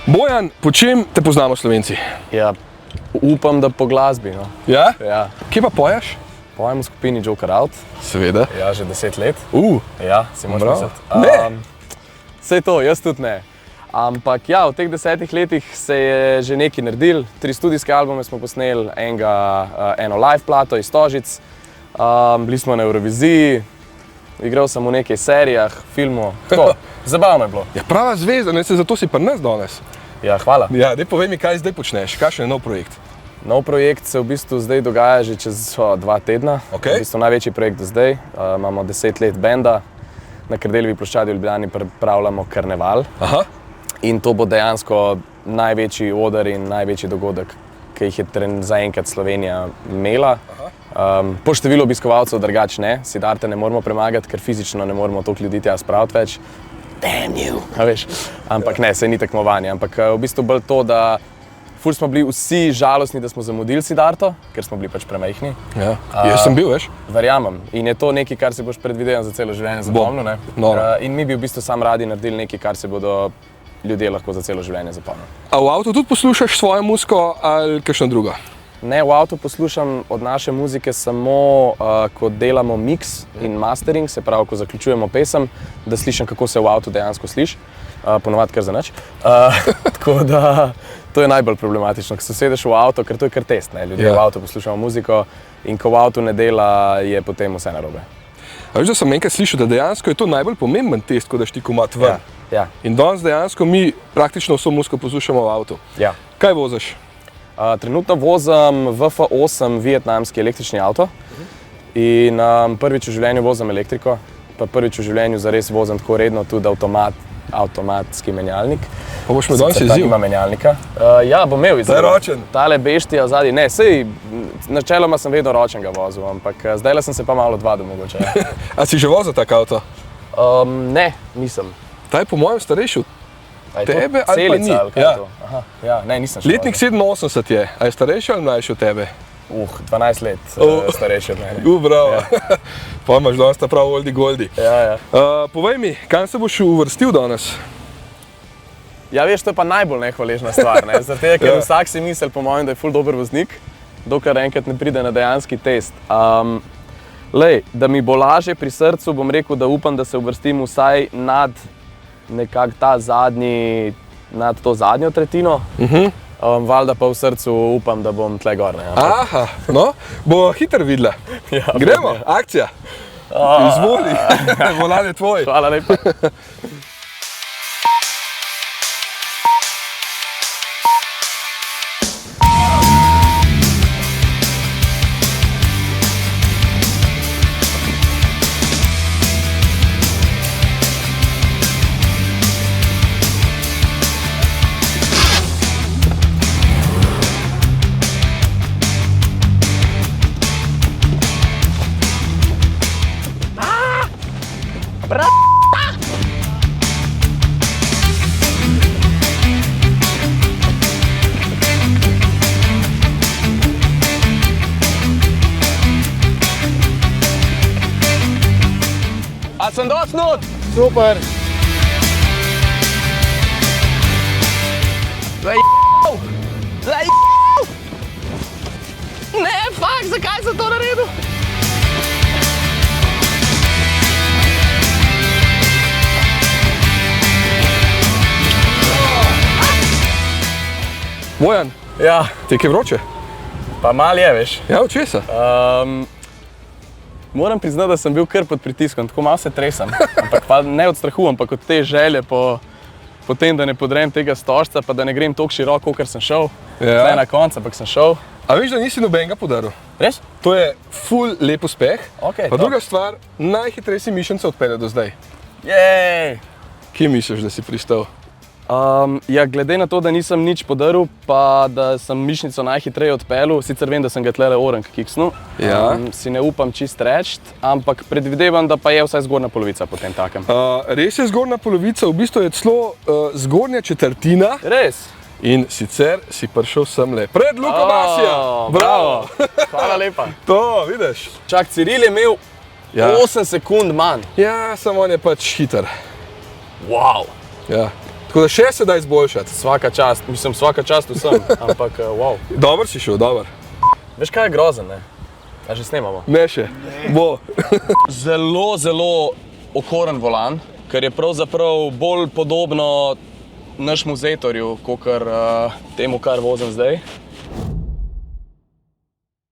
Bojan, po čem te poznamo Slovenci? Ja, upam, da po glasbi. No. Ja? Ja. Kje pa pojaš? Pojem v skupini Joker Out. Seveda. Ja, že 10 let. Ja, si moraš misliti. Ne. Sej to, jaz tudi ne. Ampak ja, v teh 10 letih se je že nekaj naredil. 3 studijske albume smo posneli, eno live plato iz Stožic. Bili smo na Euroviziji, igral sem v nekaj serijah, filmov. Tako, zabavno je bilo. Ja, prava zvezda, ne, zato si pri nas danes. Ja, hvala. Ja, daj povej mi, kaj zdaj počneš, kakšen je nov projekt? Nov projekt se v bistvu zdaj dogaja že čez 2 tedna. Okay. V bistvu največji projekt do zdaj. Imamo 10 let benda. Na Kardeljevi ploščadi v Ljubljani pripravljamo karneval. Aha. In to bo dejansko največji oder in največji dogodek, ki jih je zaenkrat Slovenija imela. Po številu obiskovalcev drugače ne. Siddharte ne moremo premagati, ker fizično ne moremo toliko ljudi tja spraviti več. Damn you! Ampak ne, saj ni tekmovanje. Ampak v bistvu bolj to, da ful smo bili vsi žalostni, da smo zamudili Siddharto, ker smo bili pač premajhni. Ja. Jaz sem bil, veš? Verjamem. In je to nekaj, kar si boš predvidevan za celo življenje zapomnil. In mi bi v bistvu sam radi naredili nekaj, kar si bodo ljudje lahko za celo življenje zapomnili. A v avtu tudi poslušaš svojo muziko ali kakšna druga? Ne, v avtu poslušam od naše muzike samo, ko delamo mix in mastering, se pravi, ko zaključujemo pesem, da slišim, kako se v avtu dejansko sliši. Ponovadi kar za nič. Tako da to je najbolj problematično, ko se sedeš v avto, ker to je kar test. Ljudje v avtu poslušamo muziko in ko v avtu ne dela, je potem vse narobe. A veš, da sem enkrat slišal, da dejansko je to najbolj pomemben test, ko daš ti komad ven. Ja. In danes dejansko mi praktično vso muziko poslušamo v avtu. Ja. Kaj voziš? Trenutno vozim VF8 vietnamski električni avto in prvič v življenju vozim elektriko, pa prvič v življenju zares vozim tako redno tudi avtomatski menjalnik. Pa boš me danes izziv? Nima menjalnika. Ja, bom imel izziv. Zdaj ročen? Tale beštija zadnji, ne, sej načeloma sem vedno ročenega vozil, ampak zdajle sem se pa malo odvadil mogoče. A si že vozil tak avto? Ne, nisem. Ta je po mojem starejši od tebe ali pa ni? Ja, ne, nisem še Letnik 87 je. A je starejši ali mlajši od tebe? 12 let starejši od mene. Bravo. Pa imaš danes ta prav oldi goldi. Ja. Povej mi, kam se boš uvrstil danes? Ja, veš, to je pa najbolj nehvaležna stvar, ne? Zato, ker vsak si misli, po mojem, da je ful dober voznik, dokler enkrat ne pride na dejanski test. Da mi bo lažje pri srcu, bom rekel, da upam, da se uvrstim vsaj nad nekako nad to zadnjo tretjino. Valjda pa v srcu upam, da bom tle gor. Aha, no, bo hitro videla. Ja, gremo, akcija. Izvoli, volan je tvoj. Hvala lepa. A sem dosti not? Super! Ne, fak, zakaj sem to naredil? Bojan, Ja, ti je kaj vroče? pa mal je, veš. Ja, od česa? Moram priznati, da sem bil kar pod pritiskom, tako malo se tresem. Ampak pa ne od strahu, ampak od te želje po tem, da ne podrem tega stožca, pa da ne grem toliko široko, kot sem šel. Zdaj na koncu, ampak sem šel. A veš, da nisi nobenega podaril? Res? To je ful lep uspeh. Okej, Pa top. druga stvar, najhitrejši mišljenca odpelje do zdaj. Jej! Kje misliš, da si pristal? Ja, glede na to, da nisem nič podaril, pa da sem mišnico najhitreje odpeljal, sicer vem, da sem ga tlele orang kiksnul, si ne upam čist reči, ampak predvidevam, da pa je vsaj zgornja polovica po tem takem. Res je zgornja polovica, v bistvu je celo zgornja četrtina. Res? In sicer si prišel semle pred Luko Basija. Bravo! Hvala lepa. To, vidiš? Čak, Ciril je imel 8 sekund manj. Ja, samo on je pač hiter. Wow! Ja. Tako da še se da izboljšati. Svaka čast vsem, ampak wow. Dober si šel, dober. Veš kaj je grozen, ne? A že snemamo? Ne še. Bo. Zelo okoren volan, ker je pravzaprav bolj podobno našemu Zetorju, kakor temu, kar vozim zdaj.